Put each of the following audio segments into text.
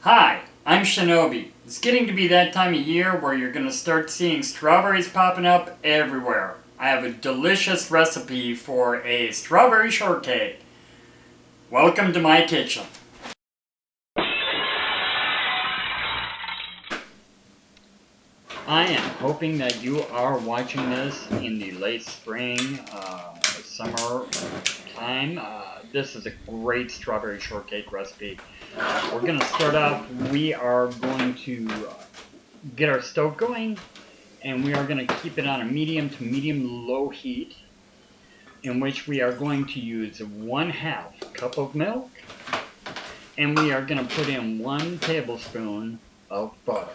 Hi, I'm Shinobi. It's getting to be that time of year where you're going to start seeing strawberries popping up everywhere. I have a delicious recipe for a strawberry shortcake. Welcome to my kitchen. I am hoping that you are watching this in the late spring, summer time. This is a great strawberry shortcake recipe. We're going to start off, we are going to get our stove going, and we are going to keep it on a medium to medium-low heat, in which we are going to use 1/2 cup of milk, and we are going to put in 1 tablespoon of butter.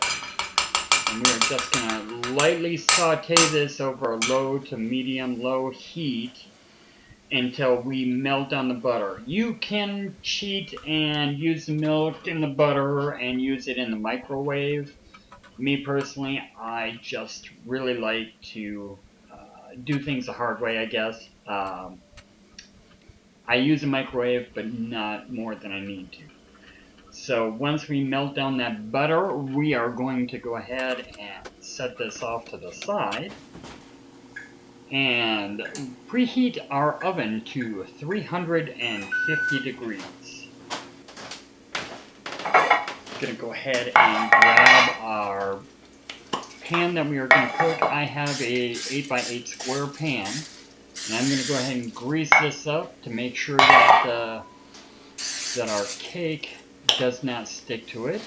And we are just going to lightly saute this over a low to medium-low heat until we melt down the butter. You can cheat and use the milk in the butter and use it in the microwave. Me personally, I just really like to do things the hard way, I guess. I use a microwave, but not more than I need to. So once we melt down that butter, we are going to go ahead and set this off to the side and preheat our oven to 350 degrees. Gonna go ahead and grab our pan that we are going to cook. I have a 8x8 square pan, and I'm going to go ahead and grease this up to make sure that that our cake does not stick to it.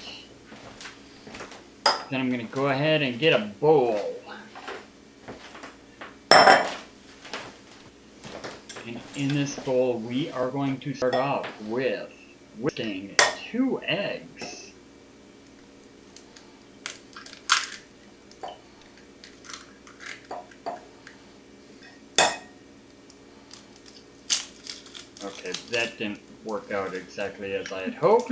Then I'm going to go ahead and get a bowl. And in this bowl, we are going to start off with whisking 2 eggs. Okay, that didn't work out exactly as I had hoped.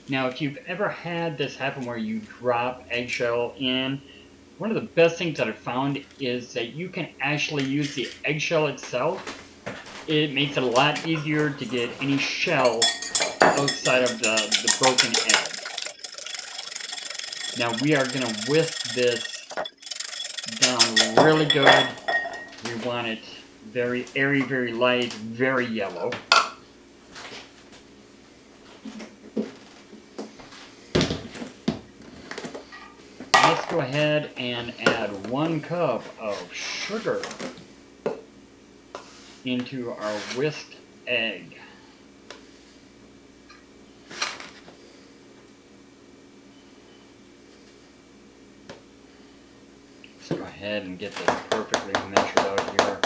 Now, if you've ever had this happen where you drop eggshell in, one of the best things that I've found is that you can actually use the eggshell itself. It makes it a lot easier to get any shell outside of the broken egg. Now we are going to whisk this down really good. We want it very airy, very light, very yellow. Let's go ahead and add 1 cup of sugar into our whisked egg. Let's go ahead and get this perfectly measured out here.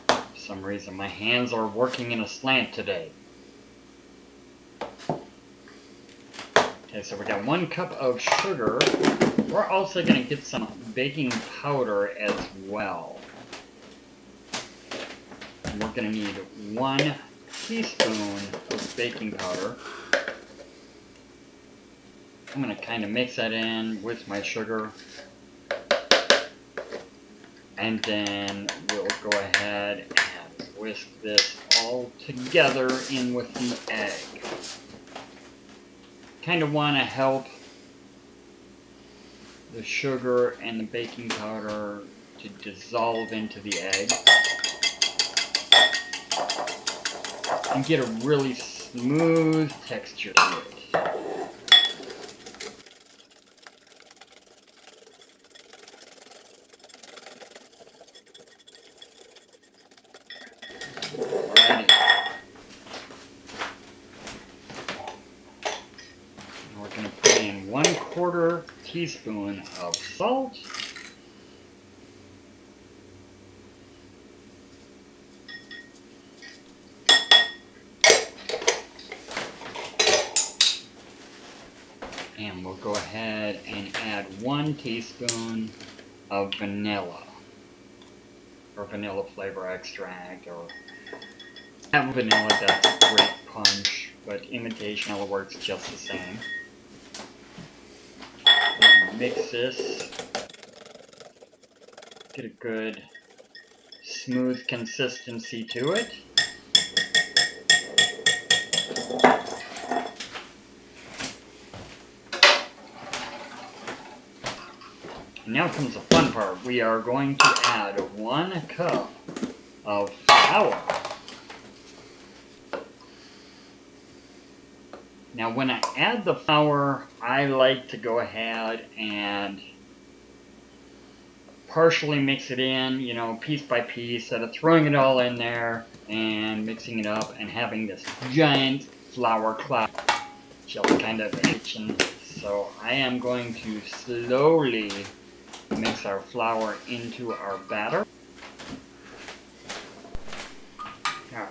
For some reason my hands are working in a slant today. Okay, so we got 1 cup of sugar. We're also going to get some baking powder as well. And we're going to need 1 teaspoon of baking powder. I'm going to kind of mix that in with my sugar. And then we'll go ahead and whisk this all together in with the egg. Kind of want to help the sugar and the baking powder to dissolve into the egg and get a really smooth texture to it. Alrighty. We're going to put in 1/4 teaspoon of salt. And we'll go ahead and add 1 teaspoon of vanilla, or vanilla flavor extract, or vanilla. That's a great punch, but imitation vanilla works just the same. And mix this, get a good smooth consistency to it. And now comes the fun part. We are going to add 1 cup of flour. Now when I add the flour, I like to go ahead and partially mix it in, you know, piece by piece, instead of throwing it all in there and mixing it up and having this giant flour cloud just kind of itching. So I am going to slowly mix our flour into our batter. Alright,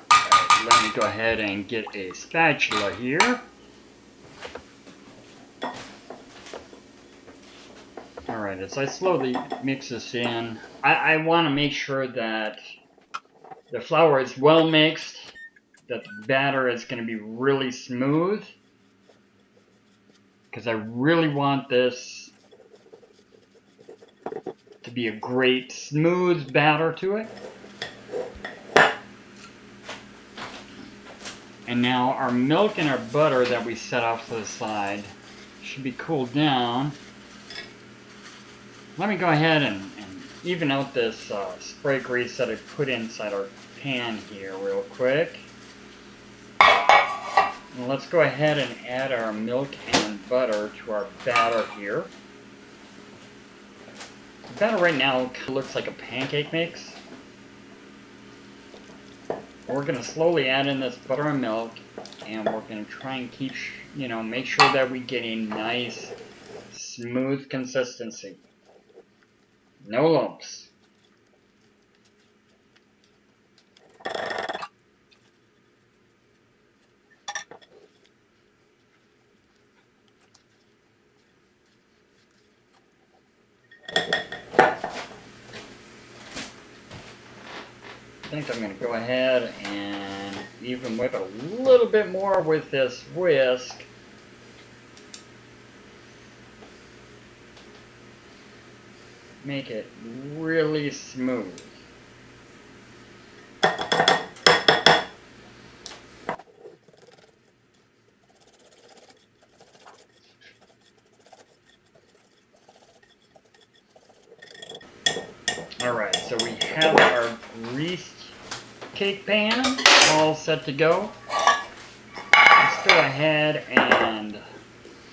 let me go ahead and get a spatula here. Alright, as I slowly mix this in, I want to make sure that the flour is well mixed, that the batter is going to be really smooth, because I really want this to be a great smooth batter to it. And now our milk and our butter that we set off to the side should be cooled down. Let me go ahead and even out this spray grease that I put inside our pan here real quick. And let's go ahead and add our milk and butter to our batter here. The batter right now looks like a pancake mix. We're going to slowly add in this butter and milk, and we're going to try and keep, make sure that we get a nice, smooth consistency. No lumps. I think I'm going to go ahead and even whip it a little bit more with this whisk. Make it really smooth. Alright, so we have our greased cake pan all set to go. Let's go ahead and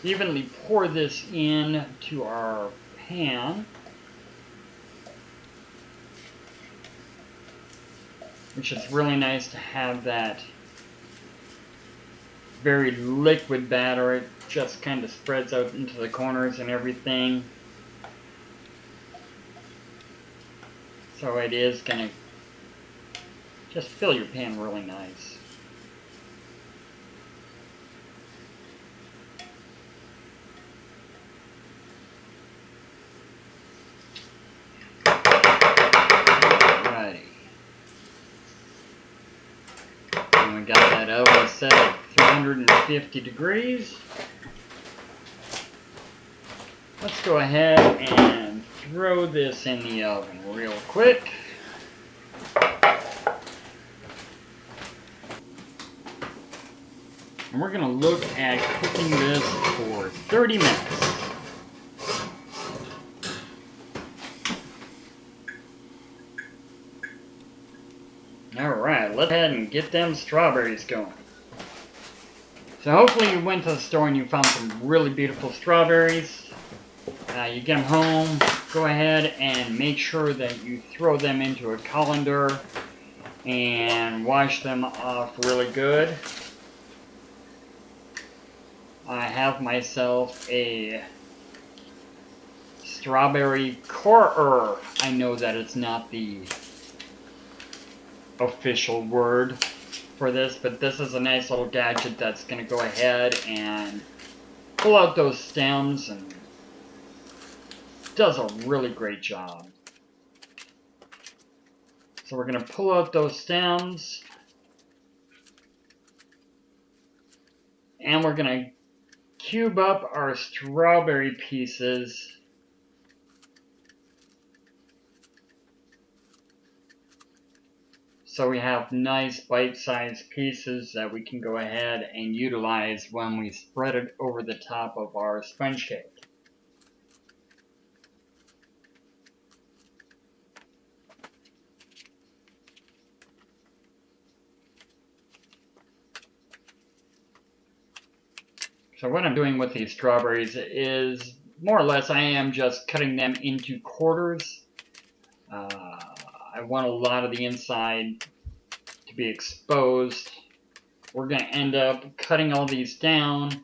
evenly pour this in to our pan, which is really nice to have that very liquid batter. It just kind of spreads out into the corners and everything. So it is going to just fill your pan really nice. Alrighty. And we got that oven set at 350 degrees. Let's go ahead and throw this in the oven real quick. And we're going to look at cooking this for 30 minutes. Alright, let's go ahead and get them strawberries going. So hopefully you went to the store and you found some really beautiful strawberries. You get them home, go ahead and make sure that you throw them into a colander and wash them off really good. I have myself a strawberry corer. I know that it's not the official word for this, but this is a nice little gadget that's going to go ahead and pull out those stems, and does a really great job. So we're going to pull out those stems, and we're going to cube up our strawberry pieces So we have nice bite-sized pieces that we can go ahead and utilize when we spread it over the top of our sponge cake. So what I'm doing with these strawberries is more or less I am just cutting them into quarters. I want a lot of the inside to be exposed. We're going to end up cutting all these down,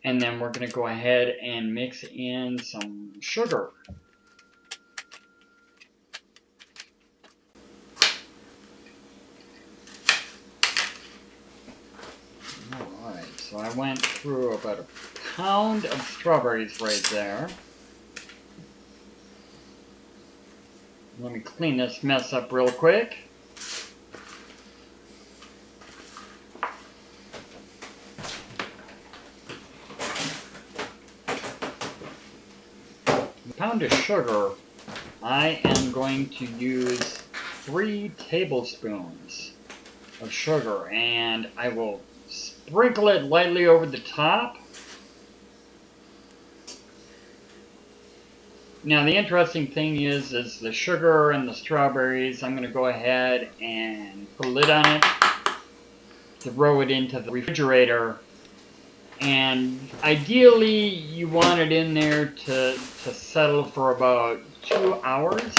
and then we're going to go ahead and mix in some sugar. Alright, so I went through about a pound of strawberries right there. Let me clean this mess up real quick. A pound of sugar, I am going to use 3 tablespoons of sugar, and I will sprinkle it lightly over the top. Now the interesting thing is the sugar and the strawberries, I'm going to go ahead and put a lid on it, throw it into the refrigerator, and ideally you want it in there to settle for about 2 hours.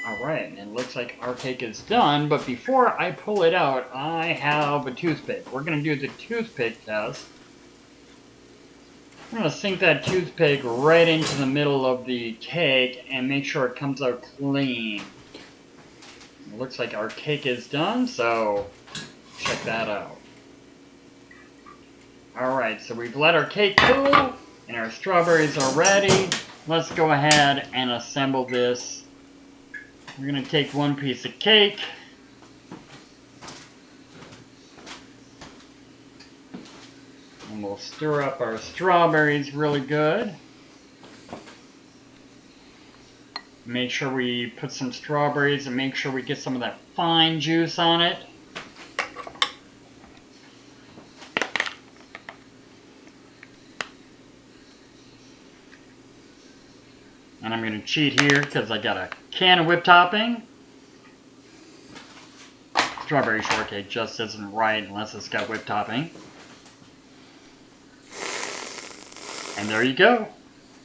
Alright, and it looks like our cake is done, but before I pull it out, I have a toothpick. We're going to do the toothpick test. I'm going to sink that toothpick right into the middle of the cake and make sure it comes out clean. It looks like our cake is done, so check that out. Alright, so we've let our cake cool, and our strawberries are ready. Let's go ahead and assemble this. We're going to take one piece of cake, and we'll stir up our strawberries really good. Make sure we put some strawberries and make sure we get some of that fine juice on it. And I'm going to cheat here because I got a can of whipped topping. Strawberry shortcake just isn't right unless it's got whipped topping. And there you go.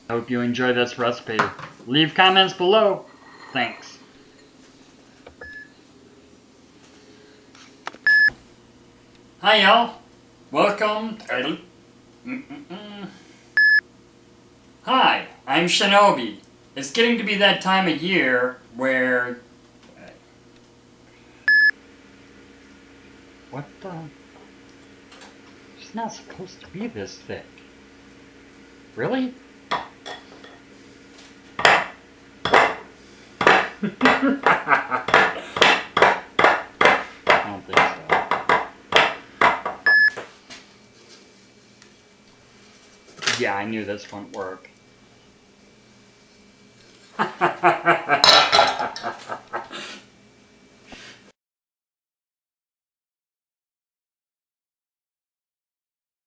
I hope you enjoy this recipe. Leave comments below. Thanks. Hi y'all. Welcome. Hi, I'm Shinobi. It's getting to be that time of year where... What the... It's not supposed to be this thick. Really? I don't think so. Yeah, I knew this wouldn't work.